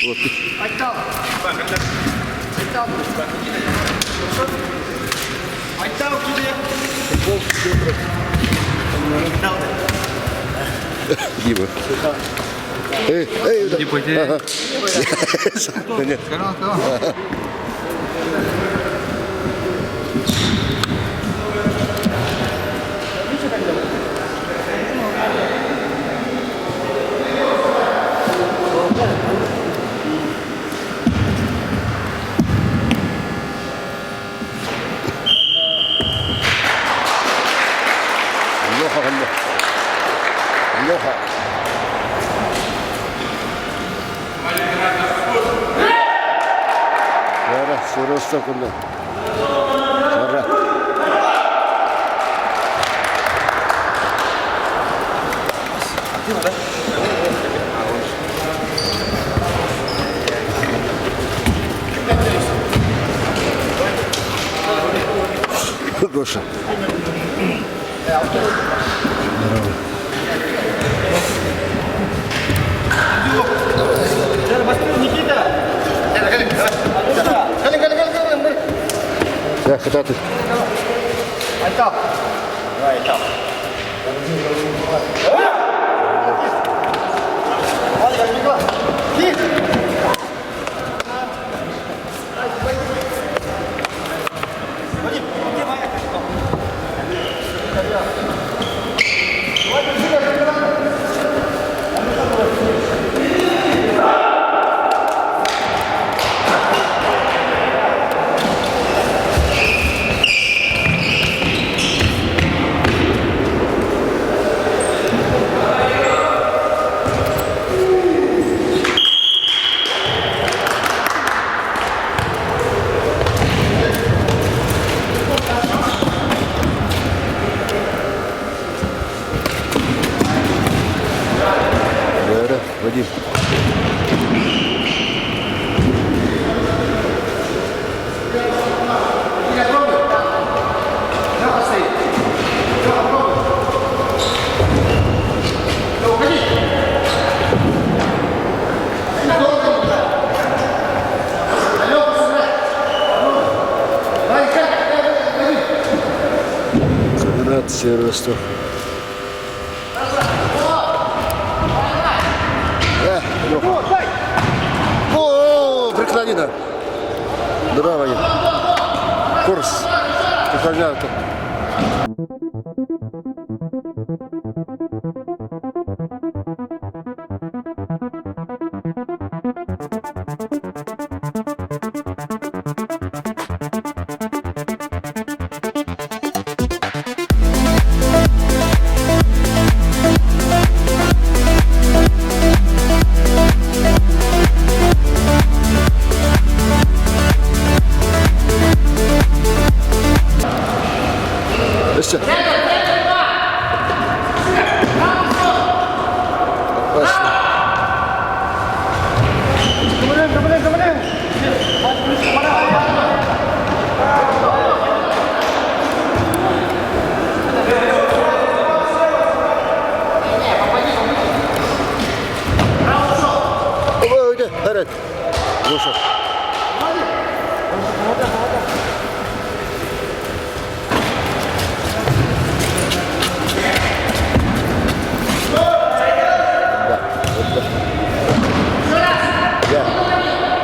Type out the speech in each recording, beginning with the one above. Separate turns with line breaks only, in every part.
Вот.
Айтал. Айтал. Айтал тебе.
Дима.
Не потеряй.
Ага. Нет. Леха. Sonra Sıros'ta kullan. Sonra. Гоша. Да, куда ты?
Айтал. Айтал.
Вадим. Координат Северо-Восток. О, прикладина. Браво. Курс. Прикладина. Все. Вперед. Лучше.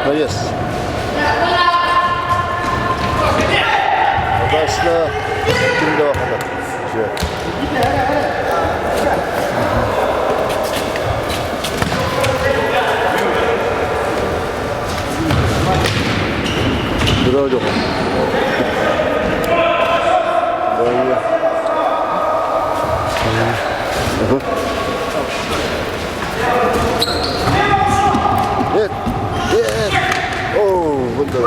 Навес. Удачно. Киндова хана. Все. Дорога. Нет. Нет. О, вот так.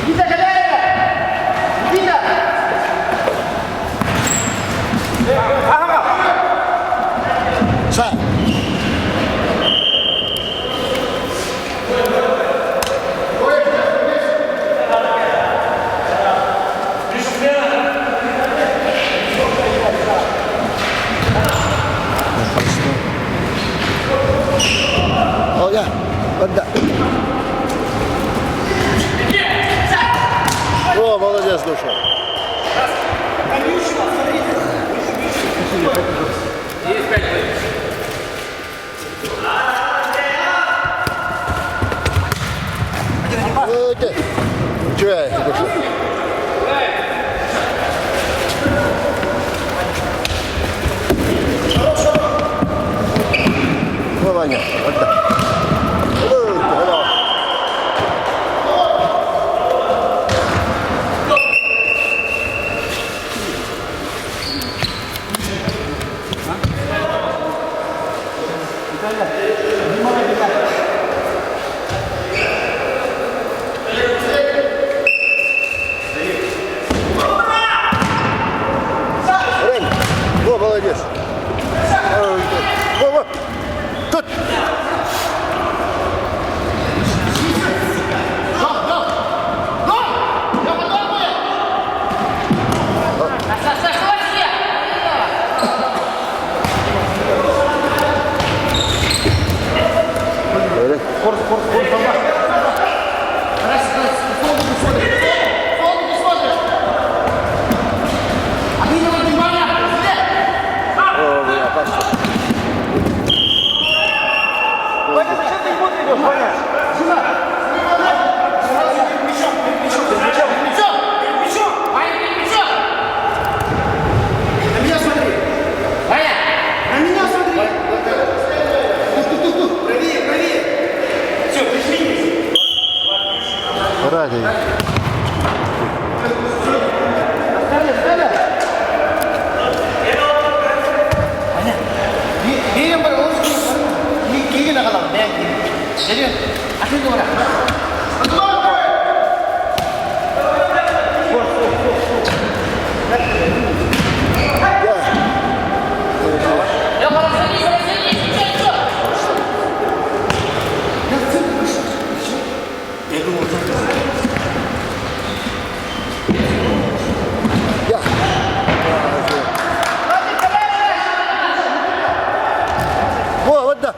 Никита, голяй! Никита!
Са. О, я. Отда. О, молодец, душа.
Есть 5 минут.
Окей. Чего? Ваня, отда. Рен, о, молодец. Во. Тут. О, бля, пошел.
Ваня, зачем ты ему идешь, Ваня?
Ради. Я. Во, вот да.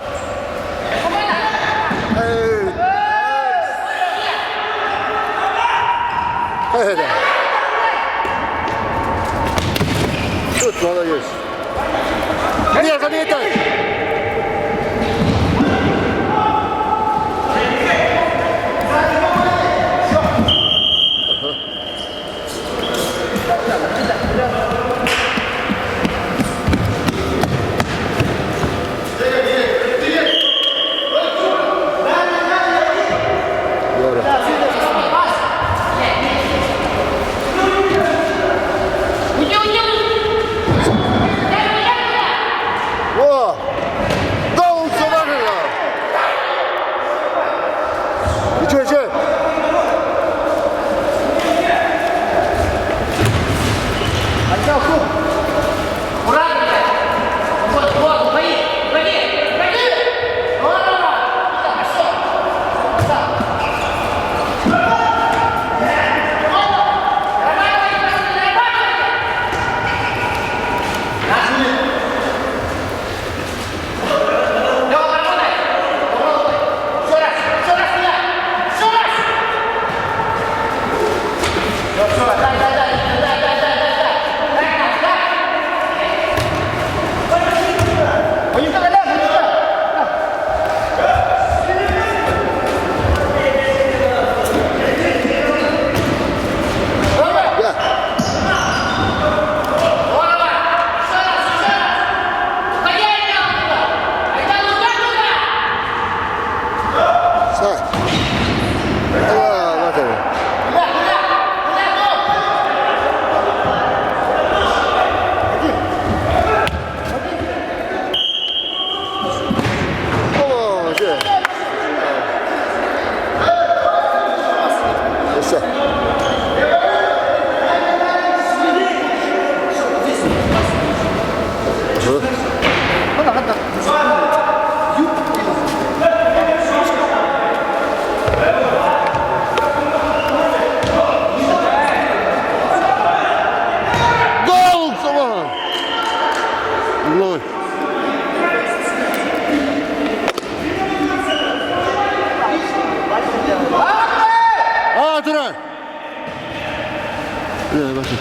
Не, бачу.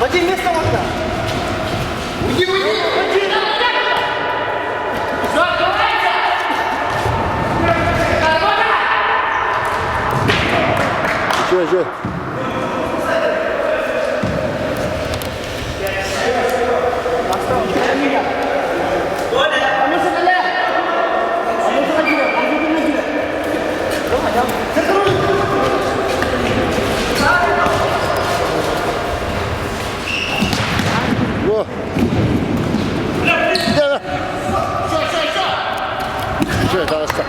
Вадим, место вот так. Уйди, уйди! Уйди! Все, открывайся!
Еще. Во. Да. Все, это осталось.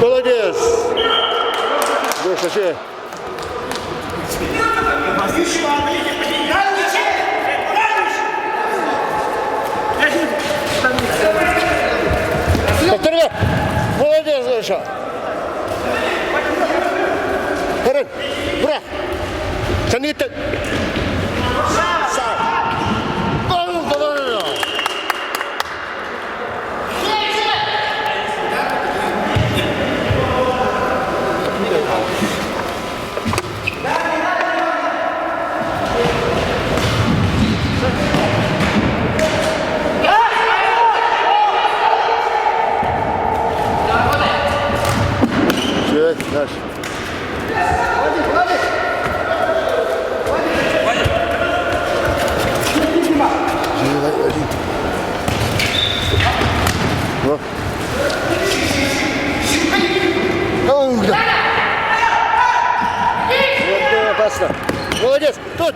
Молодец! Гоша, че? Повтори! Молодец, Гоша! Харин! Бра! Санита! Дальше. Вот. Вот это опасно. Молодец. Тут.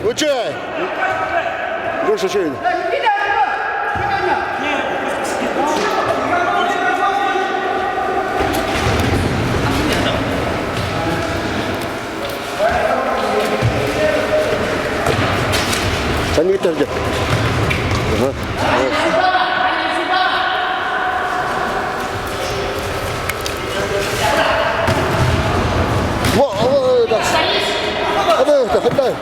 Учай. Гоша, что это? Санита где? Ага. Вот. Да. Отдай.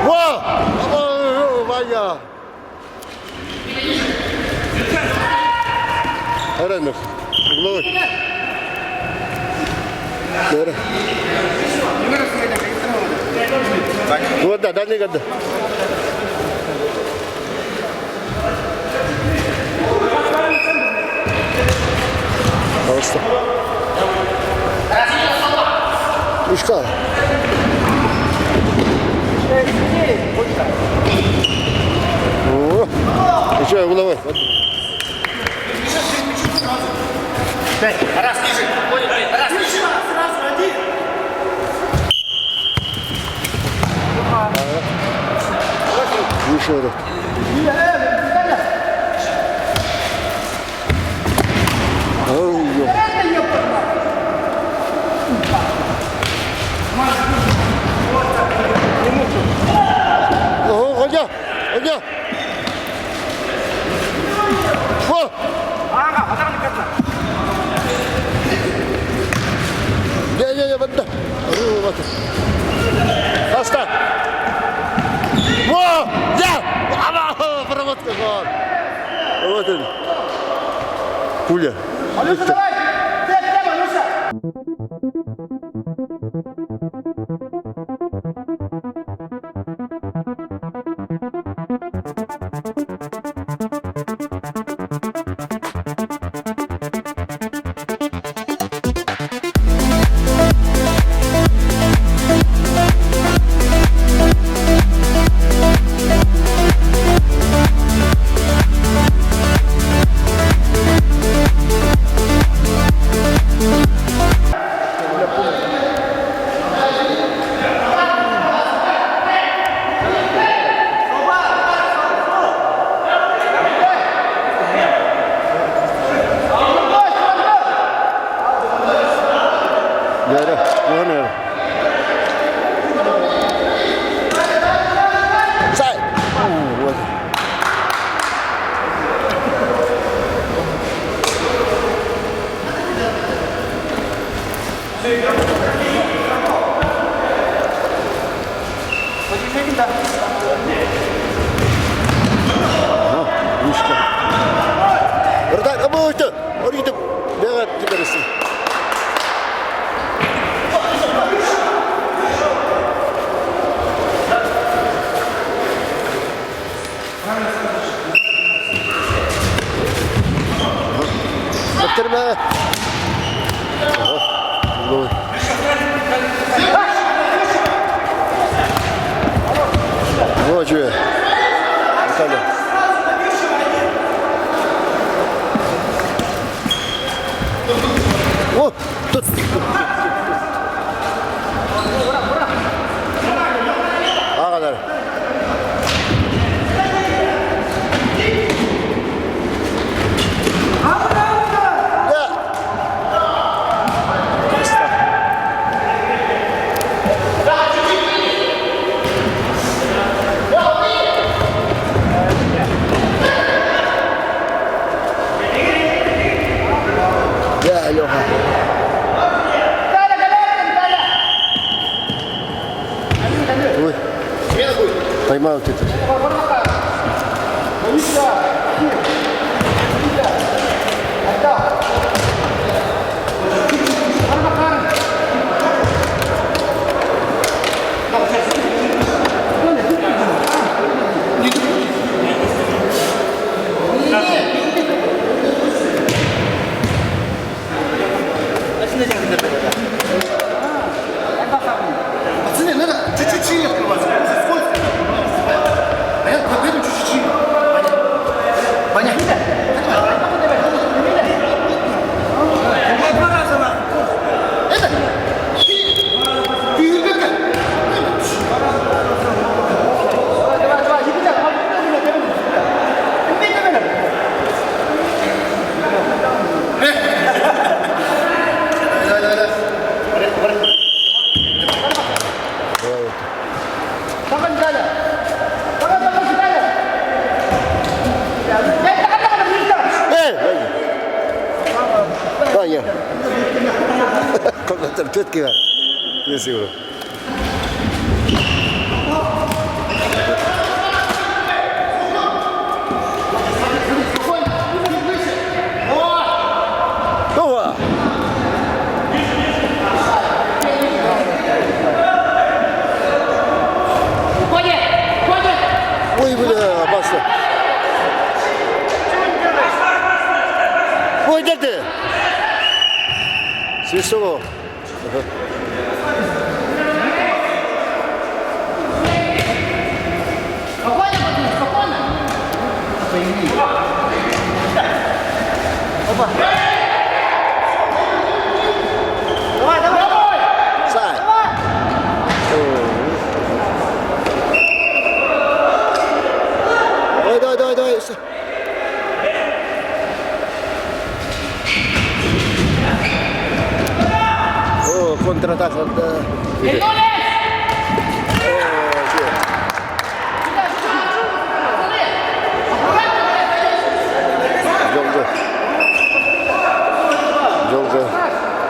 Во! Ваня! Аренов. Угловой. Давай. Вот да, дальний год. Пожалуйста. Мишка. О, еще угловой.
Раз, ниже. Раз, ниже. Раз, один.
Еще раз. 던져. 뭐?
아가 바닥 느꼈다.
네, 맞다. 어휴, 맞다. 다스타. 뭐? 야! 아마, 바라봤다, 건. 어머든. 굴려.
걸렸어, давай. 떼, 걸렸어.
내려, 원해라. 사이. 맞아.
거기 생긴다.
무식해. 그러다, 또, 어리기도 내가 기다렸어. Terima. Oh, oh, cuy. Kalau. Oh, tut. Ah, kadar. Ya, Loha. Uy. Time out itu.
Пацаны, надо чуть-чуть сильнее открываться. Сколько? Понятно? Поэтому чуть-чуть сильнее. Понятно? Это? Ты ребята. Давай, иди туда. Tangan jalan. Tangan jalan. Tangan bisa.
Tanya. Kalau tercut kira. Ya sih bro. Wah. Ой, бля, опасно. Ой, да ты. Свистовал.
Спокойно, пацаны, спокойно. Опа. Давай, давай.
Сай. Ой, давай. О, контратака. Да.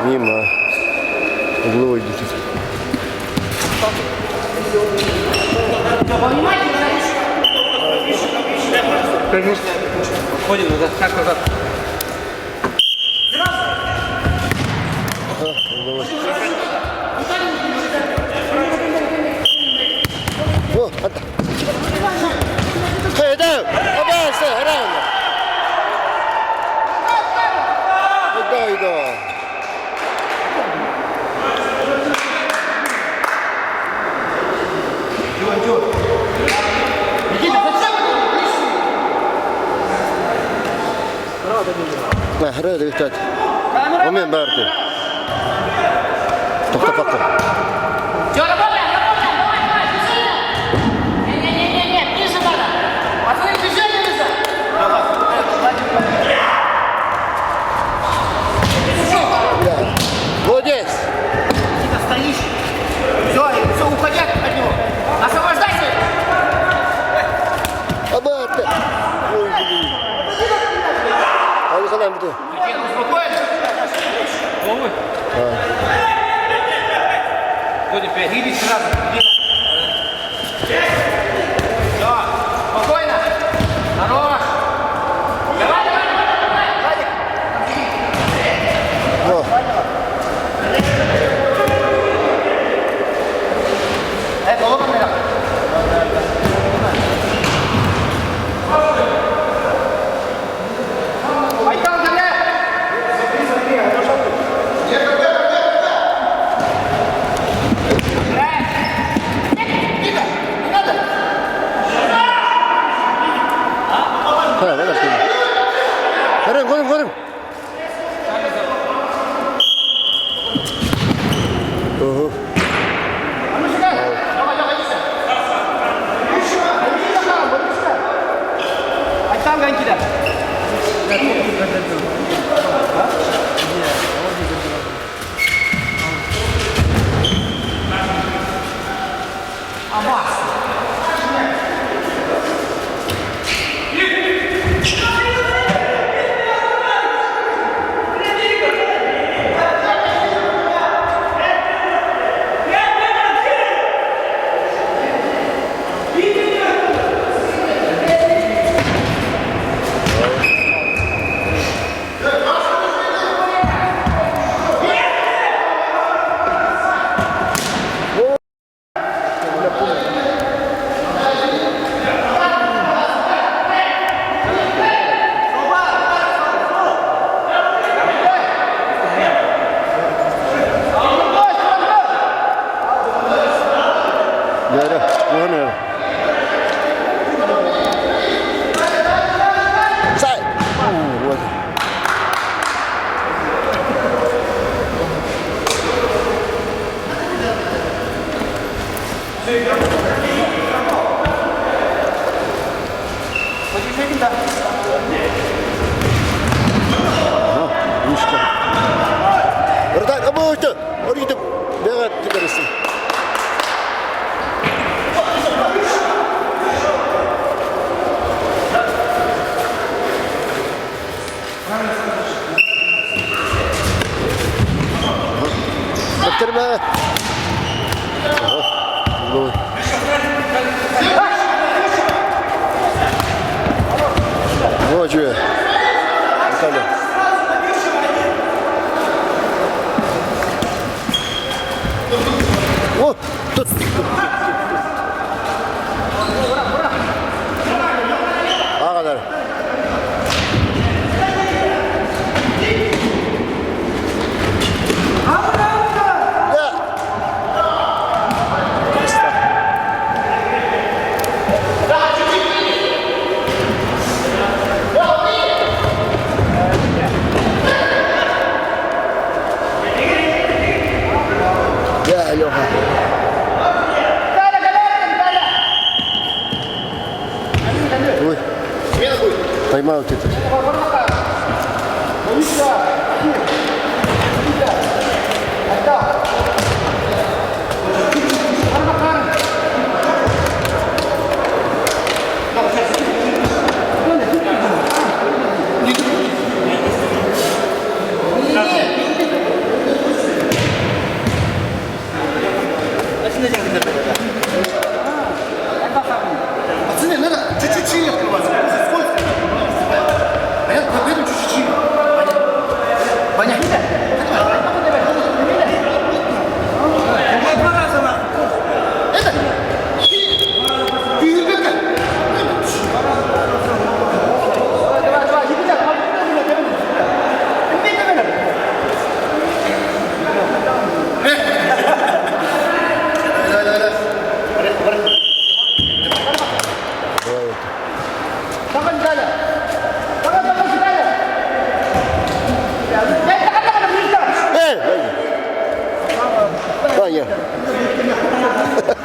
Мимо. Угловой дефицит.
Ходим назад, шаг назад.
О, отда. Хайда! Обался, рано! Ида. Hurra, Viktor. Kom igen, Bertil. Totta pakka.
Давай, движение! Не, ближе надо! Пацаны, движение нужно!
Молодец!
Никита, стоишь. Все, уходи от него. Освобождайся.
Абата! Ой, блин. Hadi kalan bir de.
Никита, успокоиться. Головы. Кто теперь? Иди сразу. Все, спокойно. Хорош. Давай.
О,
Голову наверх. Айтан, гуляй. Никита, не надо.
ha, bana şimdi. Korum. Oho.
А ну сюда. Давай, иди сюда. Айтан, Никита.
Gel, buona. Sai. Вот. Вышка. Вратарь, обойте! Орите! Бегать, теперь. Bitirme. Uğurlu. Hoca. Bakalım. Oh, tut. A kadar. يا Леха. Ой. Тайм-аут это.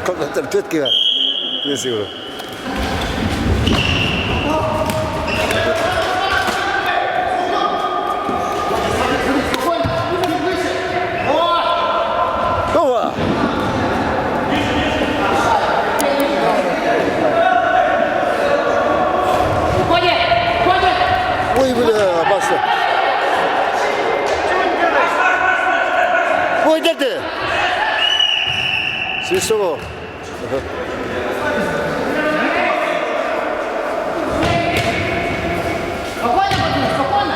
Kontrat Petkiva. Не сигурно. Ова!
Уходи! Уходи!
Ой, бля, опасно. Ой, где ты? Свистовал.
Спокойно, Владимир, спокойно!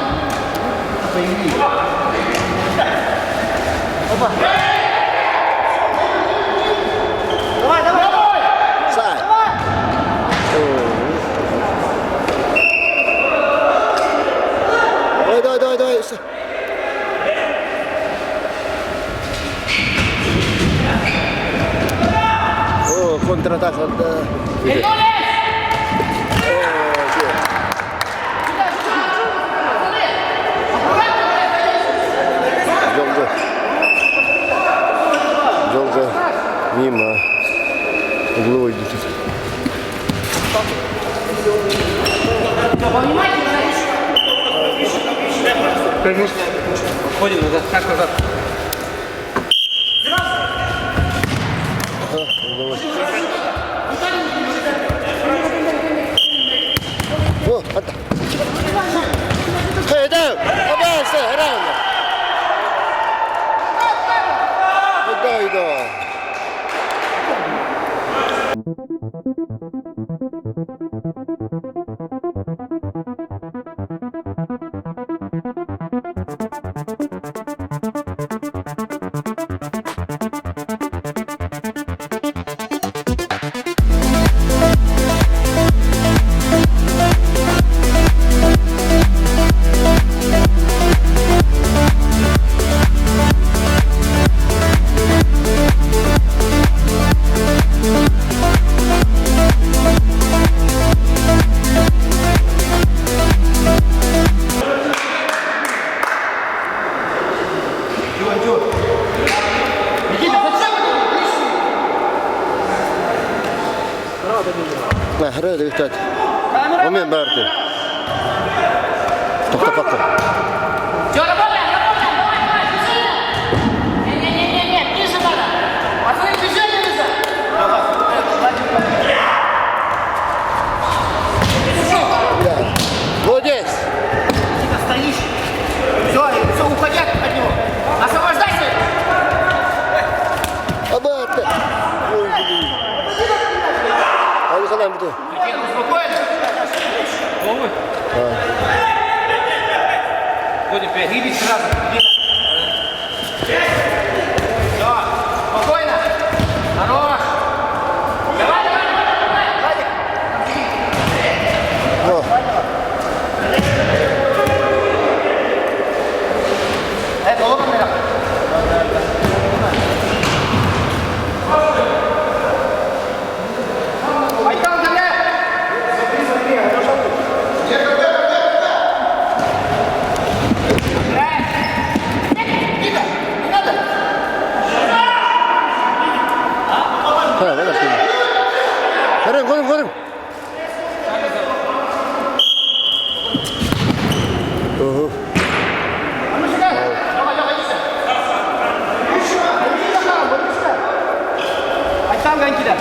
Опа! Давай, давай! Давай!
Сай. Ой, давай, давай, давай. О, контратака от...
Вернулись!
Долго мимо угловой идет.
Повнимательнее,
Конечно. Ходим назад, шаг назад.
О, отда. Хей, да! Обязательно, рано! Иду, иду. На, грай, дивіться. Момент, Барти. Тобто пока.
Все, работаем, работаем, давай, давай, движение! Не-не-не, ниже надо! Пацаны, движение нужно!
Молодец!
Никита, стоишь. Все, уходи от него.
Освобождайся!
Абата! Ой, блин. А не халам буду.
Тихо, успокоиться. Головы. Ходим, перегибись сразу. Все, спокойно. Хорош.
Давай, давай, давай, давай!
О,
Голову наверх. Айтан, давай.
Никита, не надо!
ха, вона ж. Горим, горим, горим. Ого.
А ну сюда! Давай, давай, иди сюда!
Айтан, Ганкида.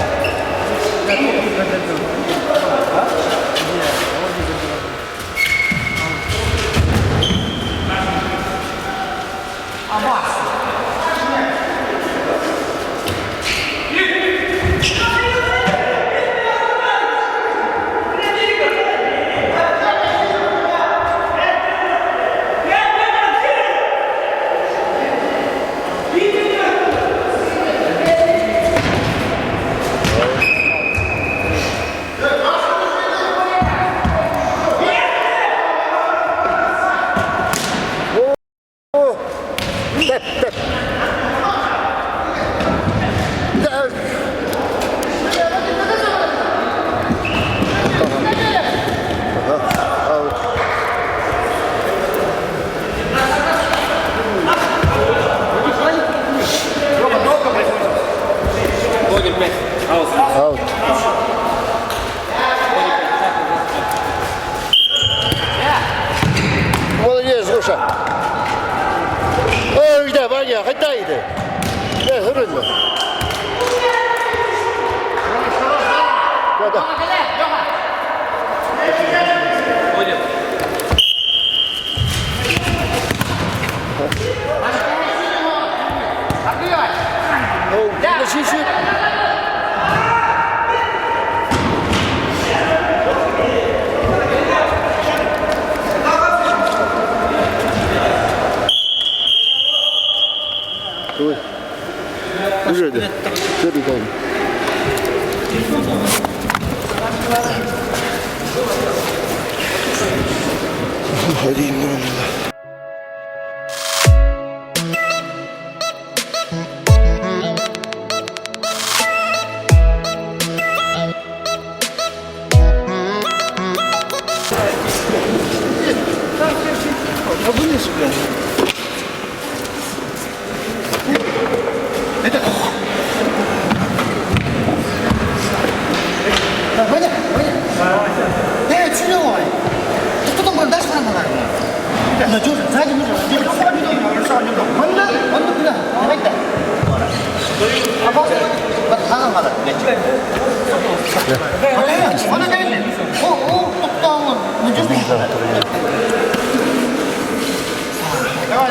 Аббас!
О, степ. Öyle var ya, hadi. Ne hırınla. Ya da. Oh, das ist schön. Ой. Уже да. Что ты там? Один номер.
Ваня, чудовой. Ты кто там дашь нам на? Надежно, сзади нужно. Он куда? Давай-ка. А вот надо. Он говорит, о, надежно.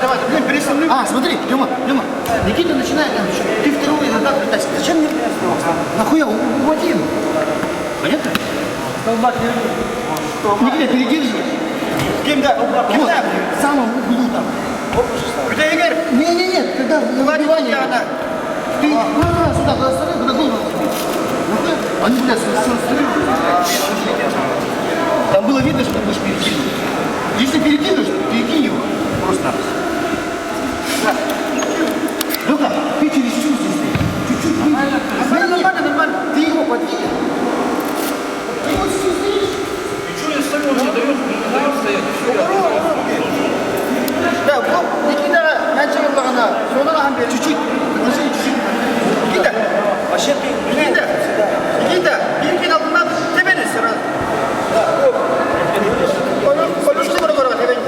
Давай, блин, пересомнуй. Смотри, Лёма, Никита начинает там еще. Ты второй назад притащишь. Зачем мне? Нахуя? Уводи его. Понятно? Никита, передерживай. Кем да? В самом углу там. Где Игорь? Нет, когда на выбивании. Ты сюда, куда стороны, куда голову. Они, блядь, там было видно, что ты будешь перекинуть. Если перекинешь, перекинь его. Просто-напросто. Лёха, ты чересчур здесь. Чуть-чуть. Нормально. Ты его подвинешь. Ты вот здесь стоишь.
Ничего я ставил, не дает стоять.
Да, вот, Никита, начал бағана. Соны аған бер, чуть-чуть. Подложи, чуть-чуть. Никита, перекин алдынан тебені сразу. Полюшты бір-бірі тебені.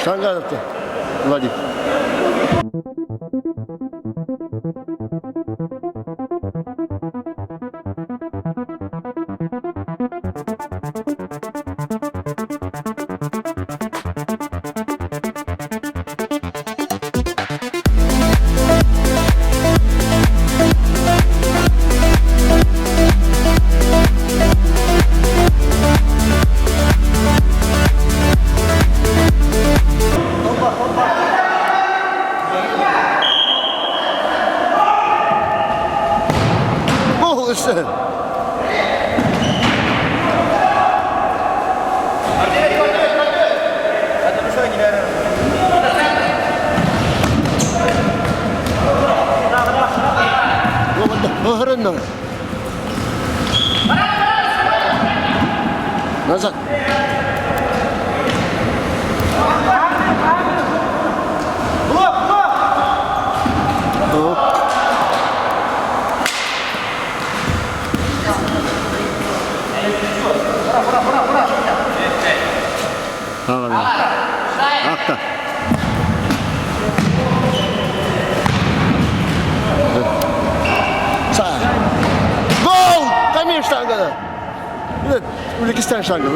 Штанга attı. Vladimir. Listen. Hırın Nazar. Akta. Sağ. Gol! Камень штангада. Нет, Узбекистан штанга.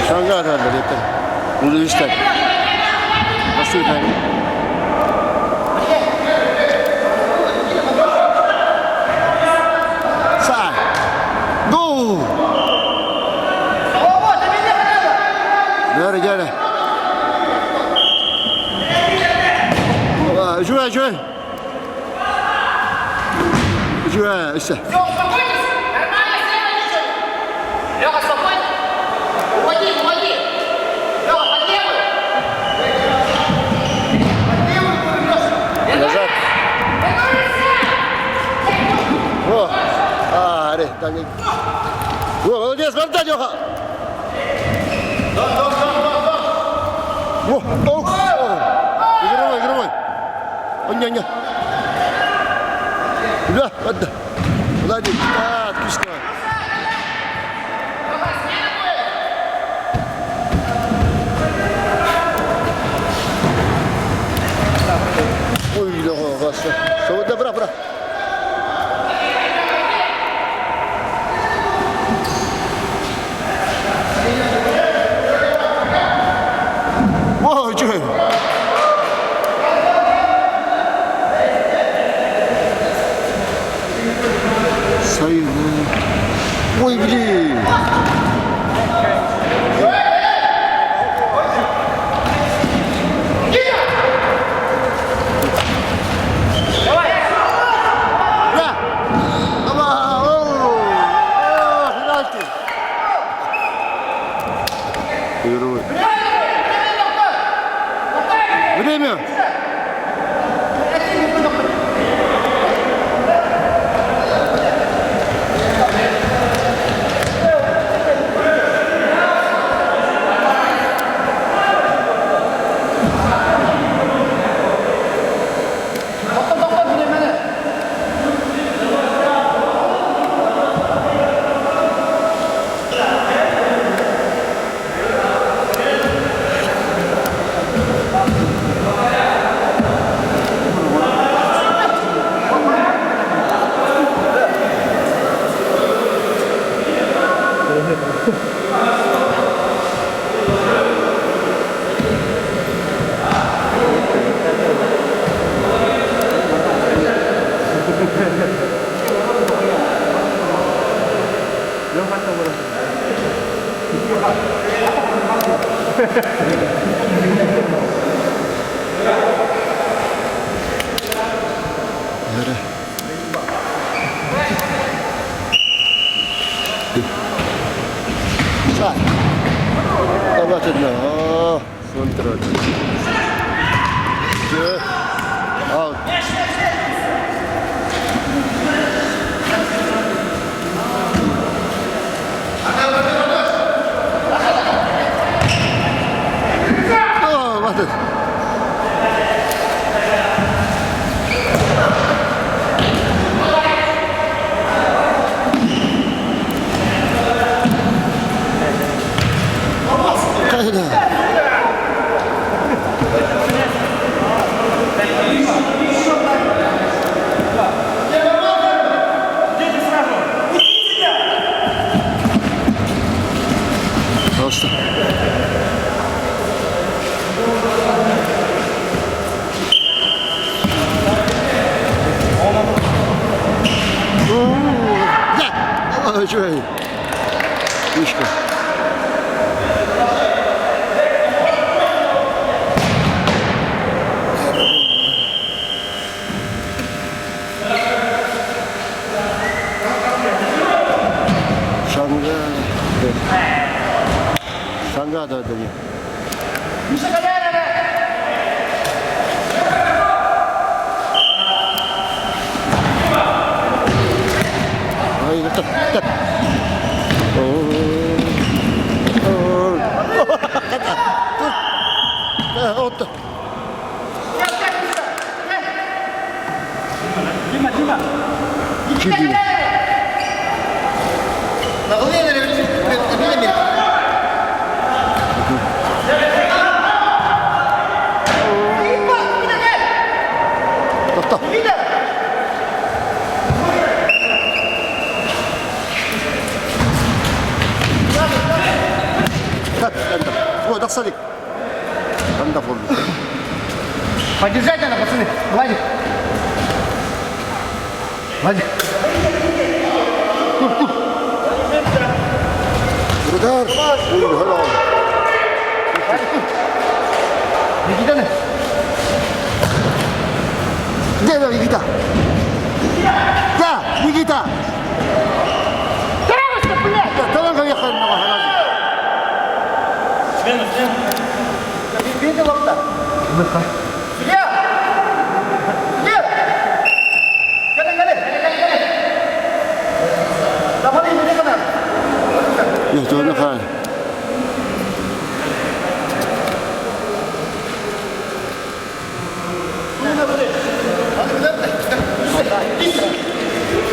Штанга надо, это. Узбекистан. Посмотрим. Gel. Jouez. Jouez, ça.
Успокойтесь! Нормально, сделайте! Лёха, спокойно! Уводи! Лёха, под левую!
Назад. О! Аре, там не... О, молодец, Богдан, Лёха! О, игровой. Не. Да, отда. Молодец, отлично. Ой, Лёха, вас. Все, добра. Ой, что? Союз. Ой, блин. Время! Sai. Tá batendo não. Controle. Out. Oh, bateu. Ой, что я? Мишка. Шанга да дали. Ай, так. Вот.
Дима.
Чиди.
На голове, наверное,
Топ. Ой, да садик. Анда фон.
Подержать надо, пацаны. Владик.
Удар. Ой,
Никита,
где Никита? Да, Никита.
Травушка, блядь!
Да, давай ехать на магазин.
видел лапта? Судья! Галя! Давай, иди ка.
Нет, это нахай.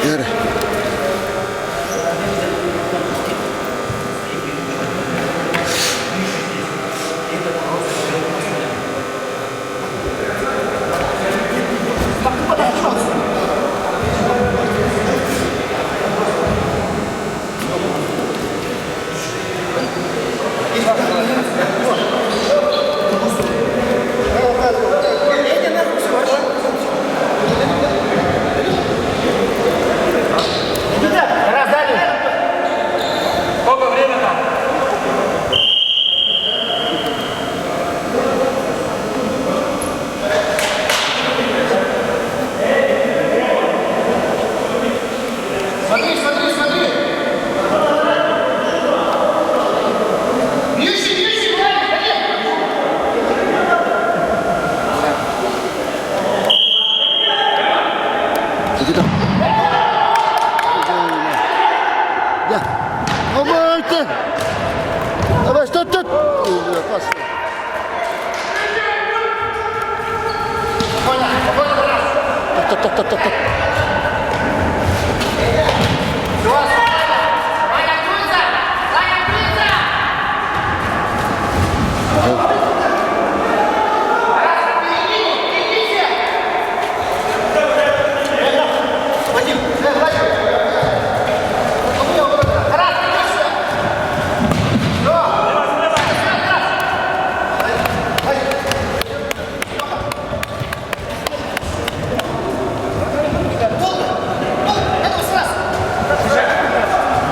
Yürü.
Сколько время там?
Смотри! Бьющий,
Иди там. Да. Обойте. Давай, что тут? Опасно. Так.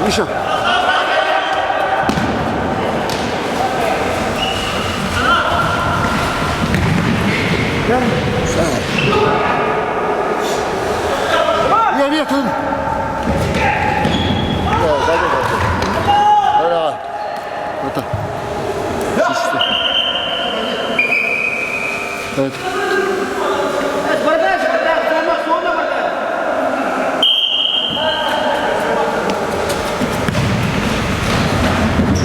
Миша. Нет, он. Да. Это. Чисто. Это.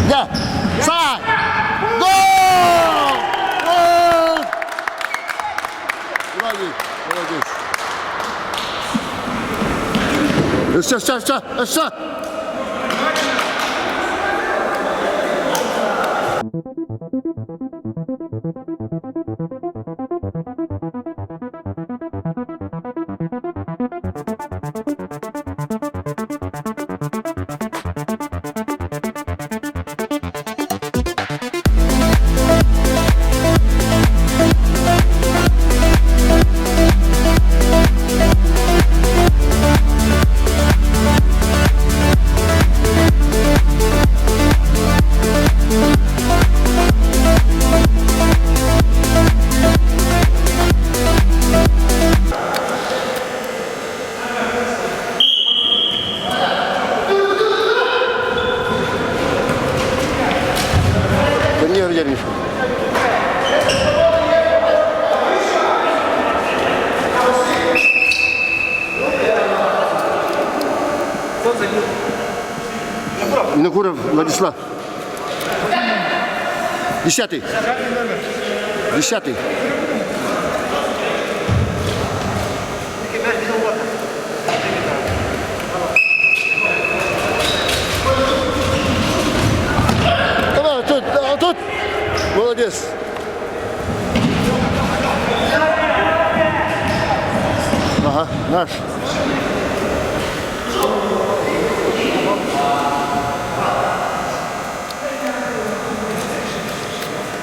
Да! Сай! Гол! Гол! Молодец. Еще. Винокуров Владислав. 10-й. 10-й. Давай, тут. Молодец. Ага, наш.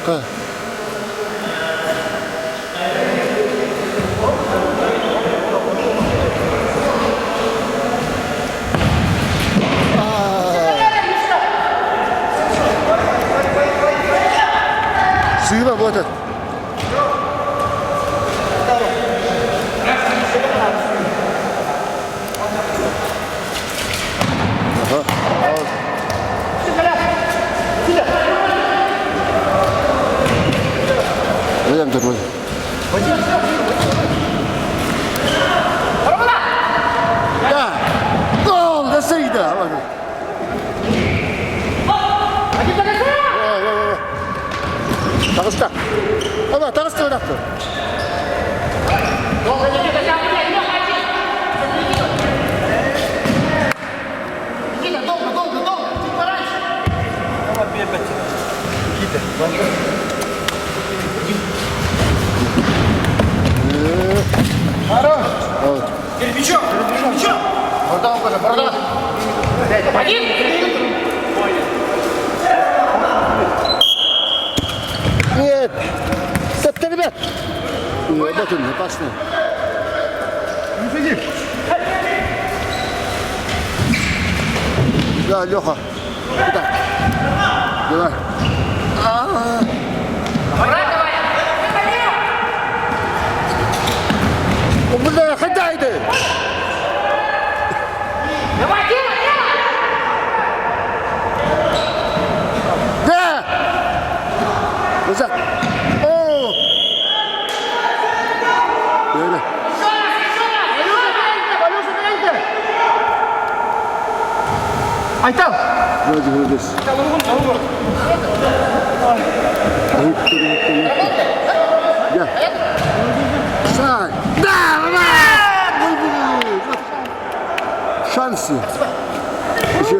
Как? Сыра вот это. Пойдем такой. Да. Гол, да сыра. Тағыста. Ала, тағыста одақты.
Долго, чуть пораньше.
Хорош.
Кирпичом!
Борода.
Один.
Нет. Стоп, ребят. Вот он, опасный.
Не сиди.
Да, Леха. Куда? Давай. Бля, ходай ты!
Давай, делай!
Да! Назад! О! Böyle.
Айтал.
Вроде молодец. Да. Сай! Да! Шансы. Еще.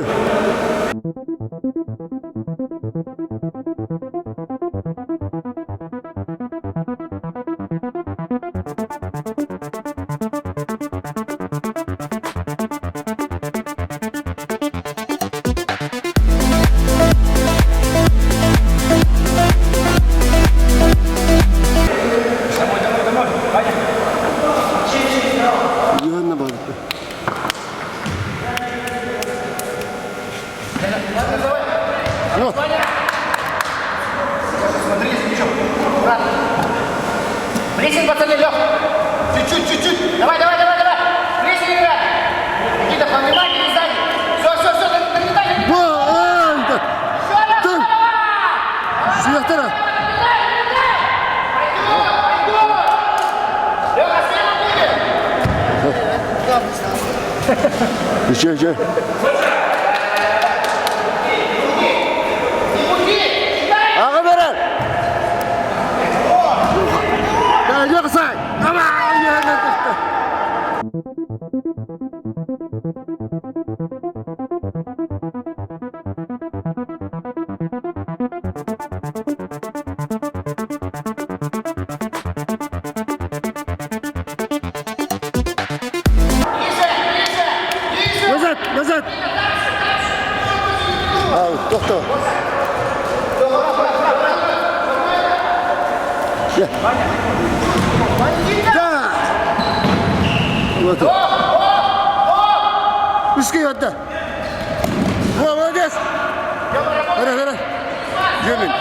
Йоанна бабка. Ну.
Прессинг, пацаны, Лёх.
Чуть-чуть.
Давай. Прессинг играй. Никита, повнимательнее сзади. Все, нагнетай.
Ой, да. Там. Святора.
Лёха, слева будет.
Еще. Аға берер. Да, Леха, сай. Давай, Йоанна тықты. Назад. Ау, тоқта. Да. Вот он. Пускай отда. Во, молодец. Ара. Гермин.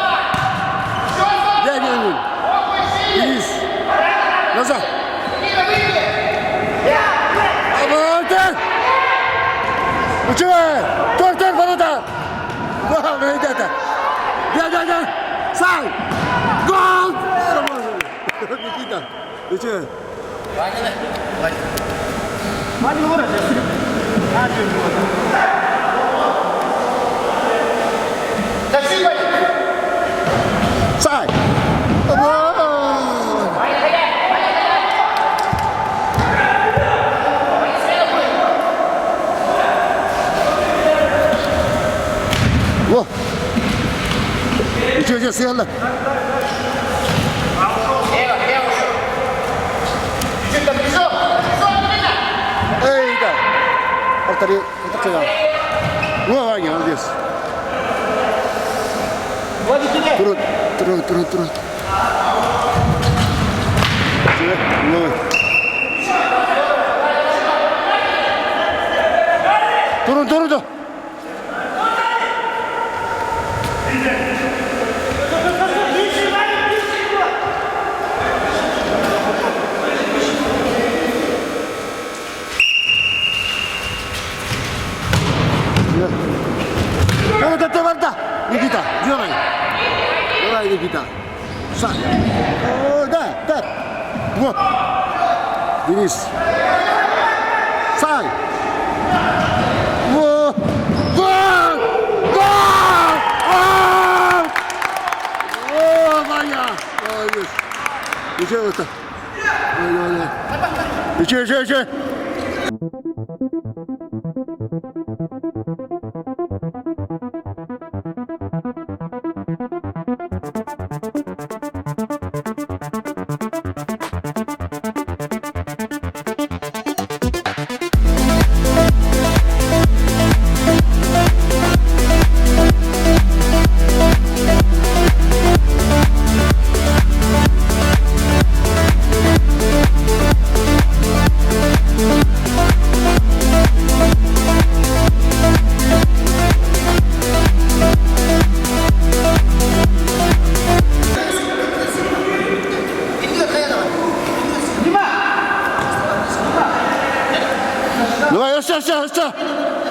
Да, Гермин. Ирис. Назад. Обалдеть. Учевай! Тор, ворота! Главное, ребята! Да! Сай! Гол! Никита, ты че?
Ваня, Тащи, Ваня.
Сай! Во! Иди, съела. Эй, да. Повтори, это что? Во, Ваня, молодец.
Владик, иди.
Turun. Şöyle, Turun. Давай, Никита, делай. Давай, Никита. Шаг. О, да. Вот. Денис. Сай. Вот. Гол! О, моя. Молодец. Еще это. Ой. Еще. Давай, еще.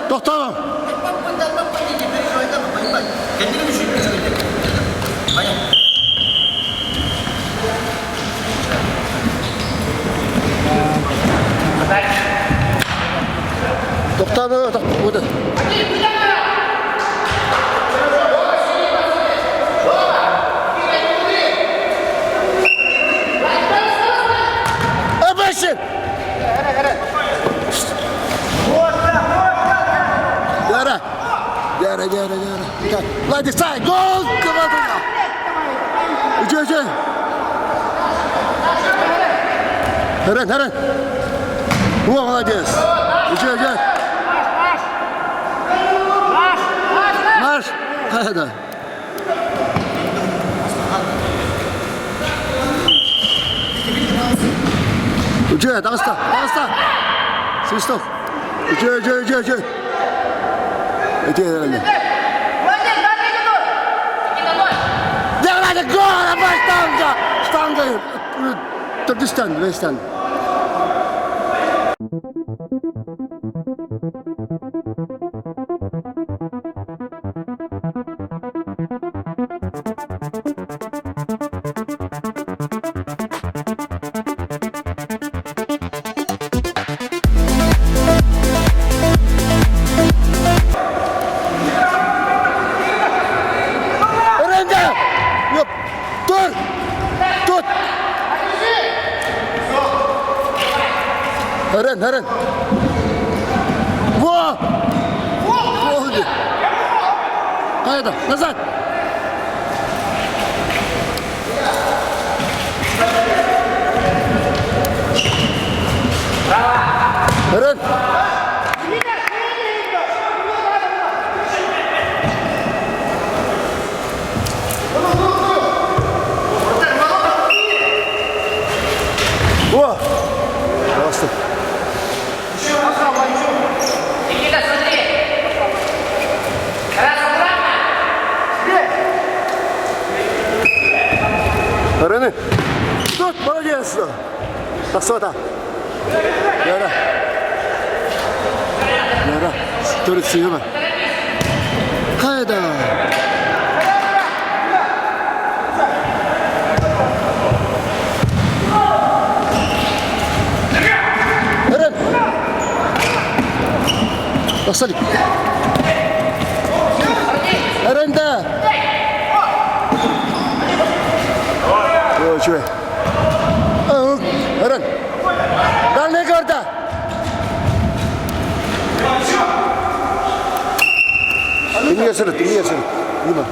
Тоқтама. Тоқтама, вот. Обещай! Yara. Влади, сай, гол! Иди. Харен. О, молодец. Иди. Марш. Да. Иди, давай. Свисток. Иди. Иди. Давай, гол! Штанга! Вестан. Tut! Харен! Во! Молодец! Хайда, назад! Харен! О! Просто.
Никита, смотри. Раз обратно.
Рене. Тут, молодец. Красота. Яра. Турит сильно. Хайда. Baksana. Aranda. Oh, şöyle. Eren. Lan ne gördü? Dinliyor seni, dinliyor seni. Yuma.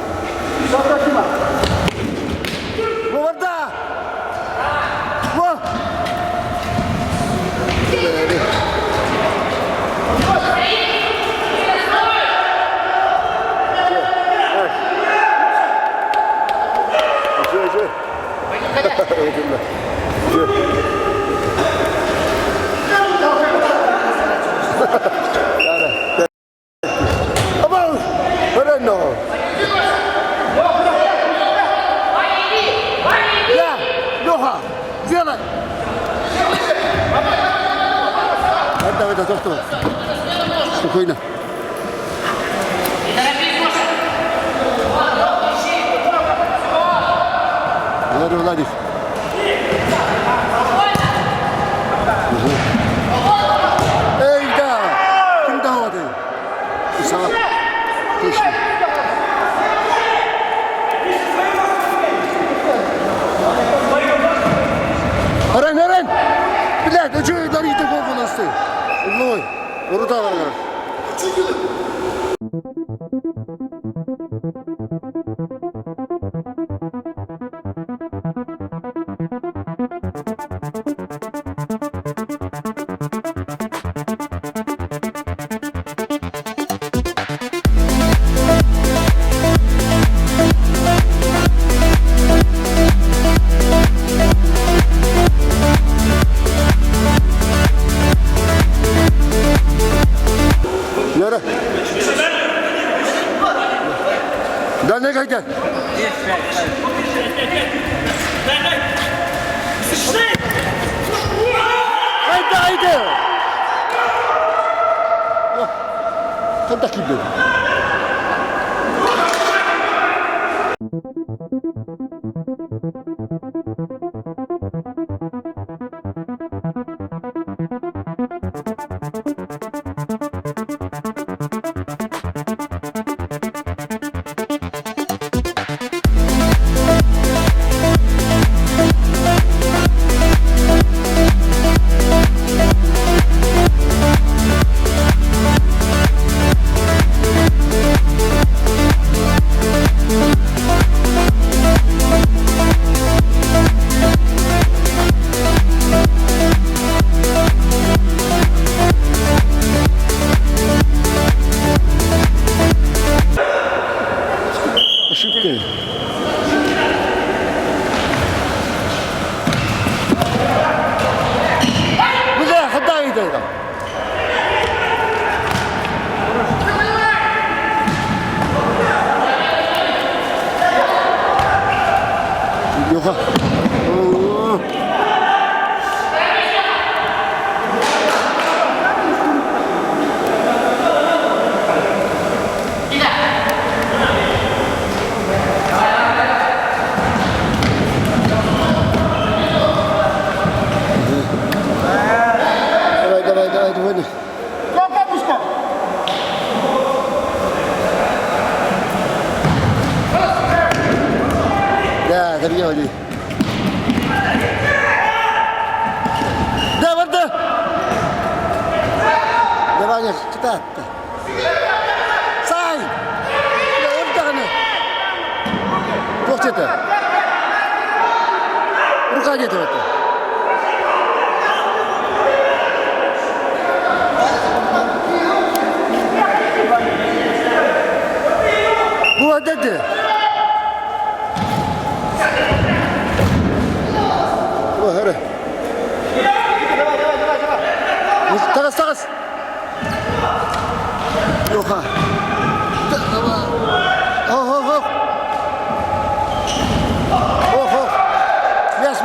Bu orada. Bu. Aman! Fernando! Ya! Doha! Сделай! Давай, давай, спокойно. Владимир Владимирович. Ey da! Kim daha vardı? Sana. Geçti. Eren! Блядь, а что я дарить такого на стол? Одной. Рута варгар. Nere? Daha ne kaydı? Haydi! Sen de kim dedin? Ошибка. Бля, ходай это. Yoha. Давай.
Кто, бабушка?
Да, Дарья. Да, вода. Давай, нет, читай. Сай. Да, вот так. это? Рука где-то это. Вот это. О, hadi. Takas. Yok ha. Oh.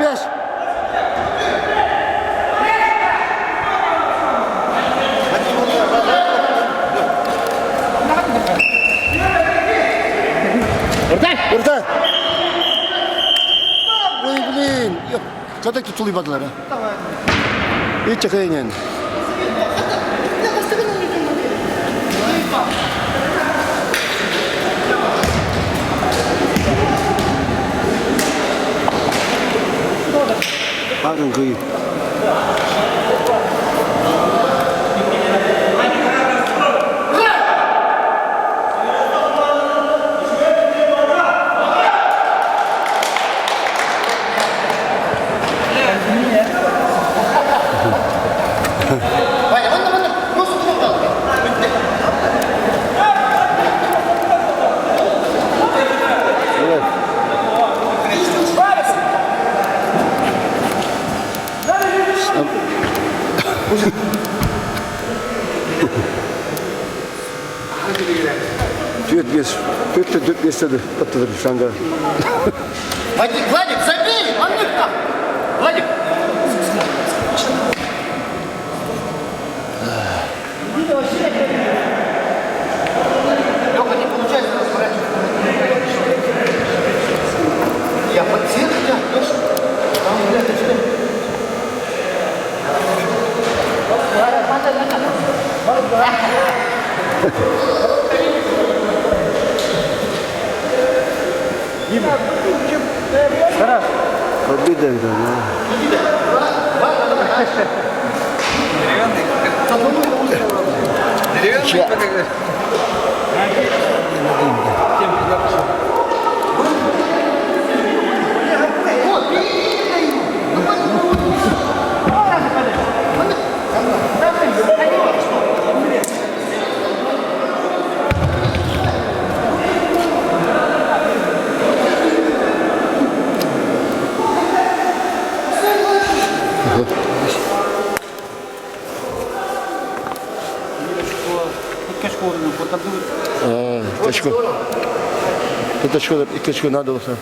Мяч. Orta. Ой, блин. Когда tutuluyor badılar ha? Hiç çakayın yani. Төт бес деді. Таптыдыр шаңға.
Владик, забей! Владик там! Владик! Лёха, не получается разворачивать. Я подсел, Лёша. Там, блядь, ты что?
Победа, да.
Деревянный?
Тут очко, iki очко надо olsa.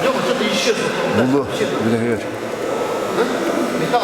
Лёха, что-то исчезло.
Buldu. Bir dakika.
Металл.